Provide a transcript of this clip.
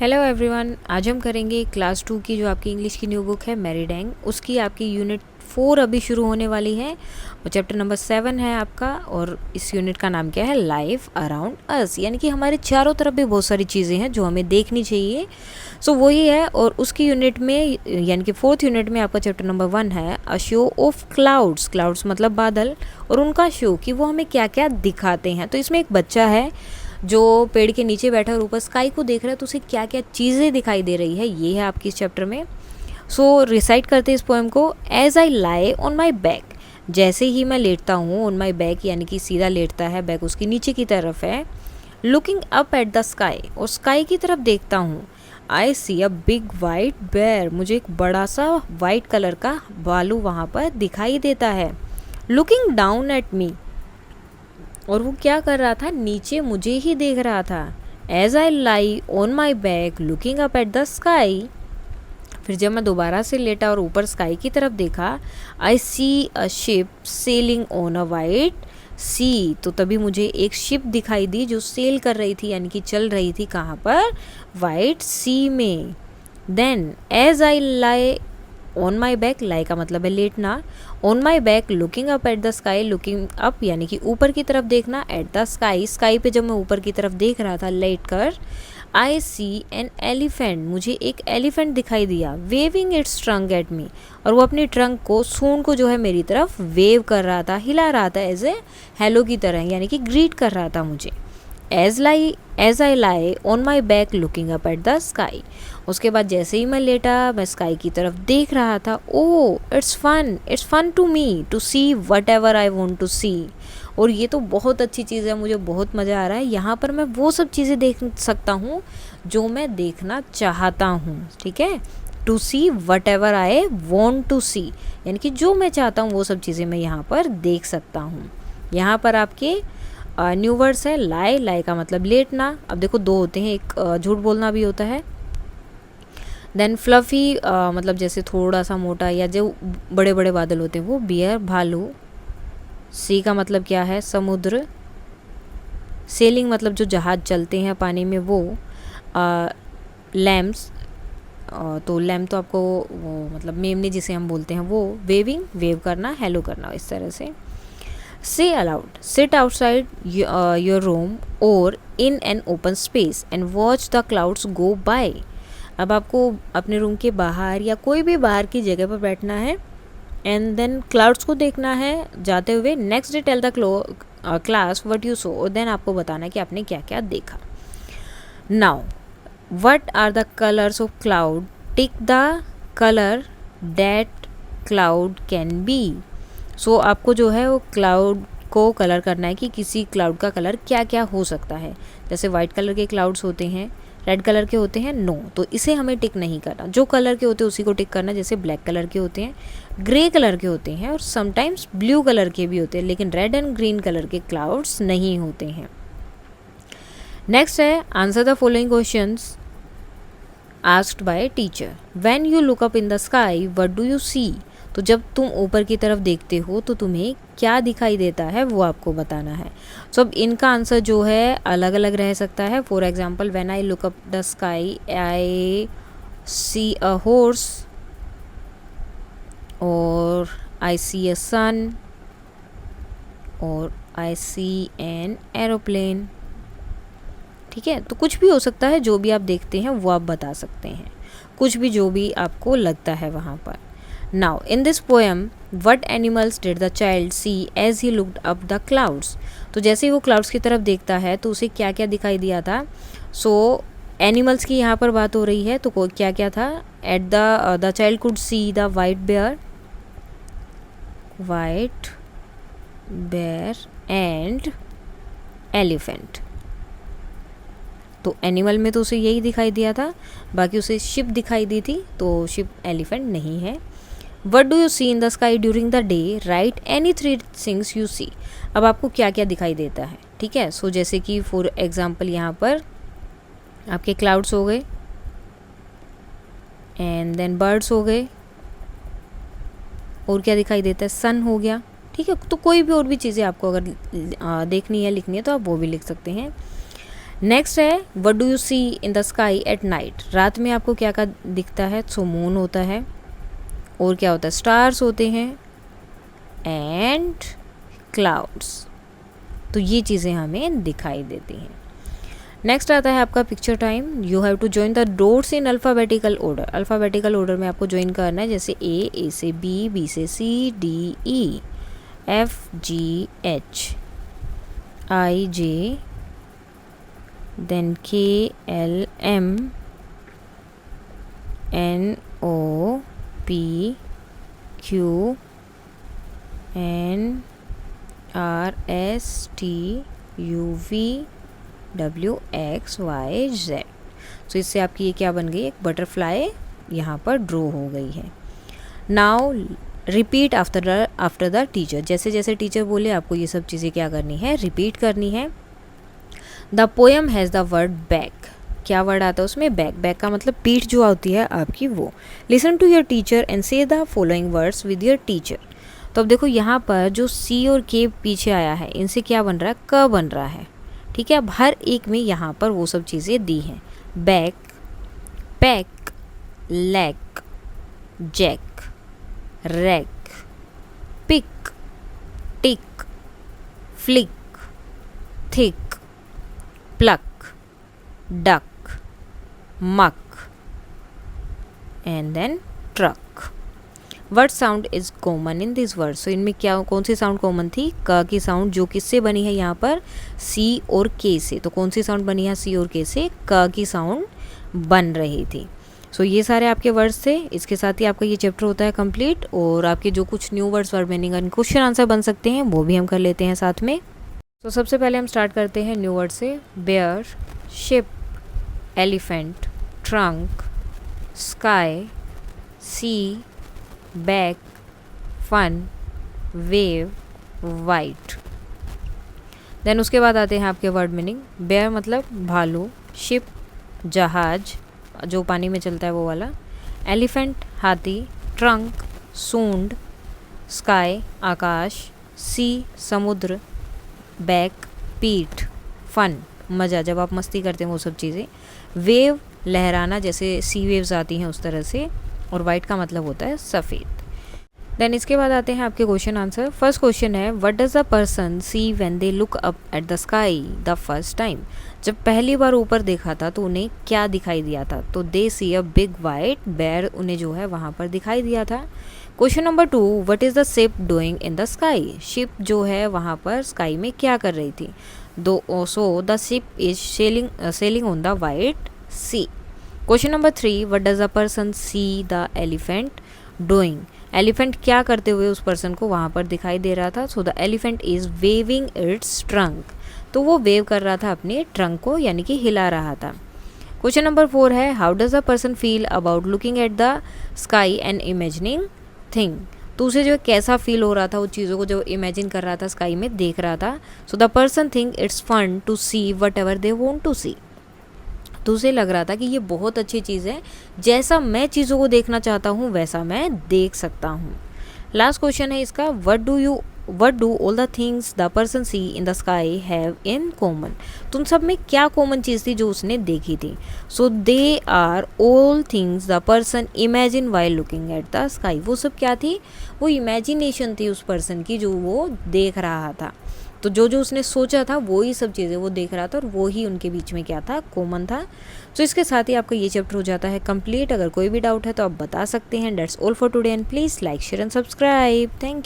Hello everyone, आज हम करेंगे क्लास 2 की जो आपकी इंग्लिश की न्यू बुक है मैरीडैंग, उसकी आपकी यूनिट 4 अभी शुरू होने वाली है और चैप्टर नंबर 7 है आपका। और इस यूनिट का नाम क्या है? लाइफ अराउंड अस, यानी कि हमारे चारों तरफ भी बहुत सारी चीज़ें हैं जो हमें देखनी चाहिए। सो वही है। और उसकी यूनिट में यानी कि 4th यूनिट में आपका चैप्टर नंबर 1 है a show off clouds. Clouds मतलब बादल, और उनका शो कि वो हमें क्या क्या दिखाते हैं। तो इसमें एक बच्चा है जो पेड़ के नीचे बैठा और ऊपर स्काई को देख रहा है, तो उसे क्या क्या चीज़ें दिखाई दे रही है, ये है आपकी इस चैप्टर में। सो रिसाइट करते हैं इस पोएम को। As I lie on my back, जैसे ही मैं लेटता हूँ, ऑन माई बैक यानी कि सीधा लेटता है, बैक उसकी नीचे की तरफ है। Looking up at the sky, और स्काई की तरफ देखता हूँ। आई see a big white bear, मुझे एक बड़ा सा वाइट कलर का भालू वहाँ पर दिखाई देता है। लुकिंग डाउन एट मी, और वो क्या कर रहा था? नीचे मुझे ही देख रहा था। As I lie on my back looking up at the sky, फिर जब मैं दोबारा से लेटा और ऊपर स्काई की तरफ देखा, I see a ship sailing on a white sea, तो तभी मुझे एक शिप दिखाई दी जो सेल कर रही थी, यानी कि चल रही थी कहाँ पर? वाइट सी में। Then as I lie on my back, lie का मतलब है लेटना, on my back looking up at the sky, looking up यानी कि ऊपर की तरफ देखना, एट द स्काई, स्काई पे जब मैं ऊपर की तरफ देख रहा था लेट कर, आई सी एन एलिफेंट, मुझे एक एलिफेंट दिखाई दिया, waving its trunk at me, और वो अपनी ट्रंक को, सूंड को जो है मेरी तरफ वेव कर रहा था, हिला रहा था एज ए हेलो की तरह, यानी कि ग्रीट कर रहा था मुझे। As I lie on my back looking up at the sky, उसके बाद जैसे ही मैं लेटा, मैं स्काई की तरफ देख रहा था। Oh it's fun to me to see whatever I want to see, और ये तो बहुत अच्छी चीज़ है, मुझे बहुत मज़ा आ रहा है। यहाँ पर मैं वो सब चीज़ें देख सकता हूँ जो मैं देखना चाहता हूँ, ठीक है। To see whatever I want to see, यानी कि जो मैं चाहता हूँ वो सब चीज़ें मैं यहाँ पर देख सकता हूँ। यहाँ पर आपके न्यू वर्ड्स है लाई, लाई का मतलब लेटना। अब देखो दो होते हैं, एक झूठ बोलना भी होता है। देन फ्लफ़ी मतलब जैसे थोड़ा सा मोटा, या जो बड़े बड़े बादल होते हैं वो, बियर भालू। सी का मतलब क्या है? समुद्र। सेलिंग मतलब जो जहाज़ चलते हैं पानी में वो। लैम्प्स, तो लैम्प तो आपको वो मतलब मेमने जिसे हम बोलते हैं वो। वेविंग, वेव करना, हेलो करना, इस तरह से। Say aloud, sit outside your room or in an open space and watch the clouds go by. अब आपको अपने रूम के बाहर या कोई भी बाहर की जगह पर बैठना है, एंड देन क्लाउड्स को देखना है जाते हुए। Next day tell the class what you saw, और देन आपको बताना है कि आपने क्या क्या देखा। Now what are the colours of cloud? Tick the colour that cloud can be. So आपको जो है वो क्लाउड को कलर करना है कि किसी क्लाउड का कलर क्या क्या हो सकता है। जैसे वाइट कलर के क्लाउड्स होते हैं, रेड कलर के होते हैं, नो, तो इसे हमें टिक नहीं करना। जो कलर के होते हैं उसी को टिक करना। जैसे ब्लैक कलर के होते हैं, ग्रे कलर के होते हैं, और समटाइम्स ब्लू कलर के भी होते हैं, लेकिन रेड एंड ग्रीन कलर के क्लाउड्स नहीं होते हैं। नेक्स्ट है answer the following questions asked by teacher. When you look up in the sky what do you see? तो जब तुम ऊपर की तरफ देखते हो तो तुम्हें क्या दिखाई देता है वो आपको बताना है। सो अब इनका आंसर जो है अलग अलग रह सकता है। For example, when I look up the sky I see a horse, और आई सी अ सन, और आई सी एन एरोप्लेन। ठीक है, तो कुछ भी हो सकता है, जो भी आप देखते हैं वो आप बता सकते हैं, कुछ भी जो भी आपको लगता है वहाँ पर। Now, in this poem, what animals did the child see as he looked up the clouds? तो जैसे ही वो क्लाउड्स की तरफ देखता है तो उसे क्या क्या दिखाई दिया था? सो एनिमल्स की यहाँ पर बात हो रही है, तो क्या क्या था? At the child could see the white bear and elephant. तो एनिमल में तो उसे यही दिखाई दिया था, बाकी उसे शिप दिखाई दी थी, तो शिप एलिफेंट नहीं है। What do you see in the sky during the day? Right any 3 things you see. अब आपको क्या क्या दिखाई देता है, ठीक है। सो जैसे कि फॉर एग्जाम्पल यहाँ पर आपके क्लाउड्स हो गए, एंड देन बर्ड्स हो गए, और क्या दिखाई देता है? सन हो गया, ठीक है। तो कोई भी और भी चीज़ें आपको अगर देखनी है, लिखनी है, तो आप वो भी लिख सकते हैं। नेक्स्ट है what do you see in the sky at night, रात में आपको क्या क्या दिखता है? सो मून होता है, और क्या होता है? स्टार्स होते हैं एंड क्लाउड्स। तो ये चीज़ें हमें दिखाई देती हैं। नेक्स्ट आता है आपका picture time. You have to join the dots in alphabetical order. Alphabetical order में आपको ज्वाइन करना है, जैसे ए से बी से C, D E, F G H, I J, then K L M, N O P Q, N R S T U V W X Y Z. So इससे आपकी ये क्या बन गई? एक बटरफ्लाई यहाँ पर ड्रॉ हो गई है। Now repeat after the teacher. जैसे जैसे टीचर बोले आपको ये सब चीज़ें क्या करनी है? रिपीट करनी है। The poem has the word back. क्या वर्ड आता है उसमें? बैक। बैक का मतलब पीठ जो होती है आपकी वो। Listen to your teacher and say the following words with your teacher. तो अब देखो यहाँ पर जो सी और के पीछे आया है, इनसे क्या बन रहा है? क बन रहा है। ठीक है, अब हर एक में यहाँ पर वो सब चीज़ें दी हैं। Back, pack, lack, jack, rack, pick, tick, flick, thick, pluck, duck, muck, and then truck. Word sound is common in this word. So इनमें क्या कौन सी साउंड कॉमन थी? क की साउंड, जो किससे बनी है यहाँ पर? सी और के से। तो कौन सी साउंड बनी है सी और के से? क की साउंड बन रही थी। सो ये सारे आपके वर्ड्स थे। इसके साथ ही आपका ये चैप्टर होता है कंप्लीट, और आपके जो कुछ new words word meaning and question answer बन सकते हैं वो भी हम कर लेते हैं साथ में। तो सबसे पहले हम स्टार्ट करते हैं न्यू वर्ड से। Bear, ship, elephant, trunk, sky, sea, back, fun, wave, white. Then उसके बाद आते हैं आपके वर्ड मीनिंग। बेयर मतलब भालू, शिप जहाज जो पानी में चलता है वो वाला, एलिफेंट हाथी, ट्रंक सूंड, स्काई आकाश, सी समुद्र, बैक पीठ, फन मज़ा जब आप मस्ती करते हैं वो सब चीज़ें, वेव लहराना जैसे सी वेव्स आती हैं उस तरह से, और वाइट का मतलब होता है सफ़ेद। देन इसके बाद आते हैं आपके क्वेश्चन आंसर। फर्स्ट क्वेश्चन है what does the person see when they look up at the sky the first time. जब पहली बार ऊपर देखा था तो उन्हें क्या दिखाई दिया था? तो दे सी अ बिग वाइट बेयर, उन्हें जो है वहाँ पर दिखाई दिया था। Question number 2, what is the ship doing in the sky. Ship जो है वहाँ पर स्काई में क्या कर रही थी? So the ship is sailing on the white sea. Question number 3, what does the person see the elephant doing. Elephant क्या करते हुए उस पर्सन को वहाँ पर दिखाई दे रहा था? So the elephant is waving its trunk. तो वो वेव कर रहा था अपने ट्रंक को, यानी कि हिला रहा था। क्वेश्चन नंबर 4 है how does the person feel about looking at the sky and imagining thing. तो उसे जो कैसा फील हो रहा था उस चीज़ों को जो इमेजिन कर रहा था स्काई में देख रहा था। So the person think it's fun to see whatever they want to see. तो उसे लग रहा था कि ये बहुत अच्छी चीज़ है, जैसा मैं चीज़ों को देखना चाहता हूँ वैसा मैं देख सकता हूँ। लास्ट क्वेश्चन है इसका, what do all the things the person see in the sky have in common. तो उन सब में क्या कॉमन चीज़ थी जो उसने देखी थी? So they are all things the person imagine while looking at the sky. वो सब क्या थी? वो इमेजिनेशन थी उस पर्सन की जो वो देख रहा था। तो जो जो उसने सोचा था वो ही सब चीज़ें वो देख रहा था, और वो ही उनके बीच में क्या था? कॉमन था। तो इसके साथ ही आपका ये चैप्टर हो जाता है कंप्लीट। अगर कोई भी डाउट है तो आप बता सकते हैं। That's all for today and please like share and subscribe. Thank you.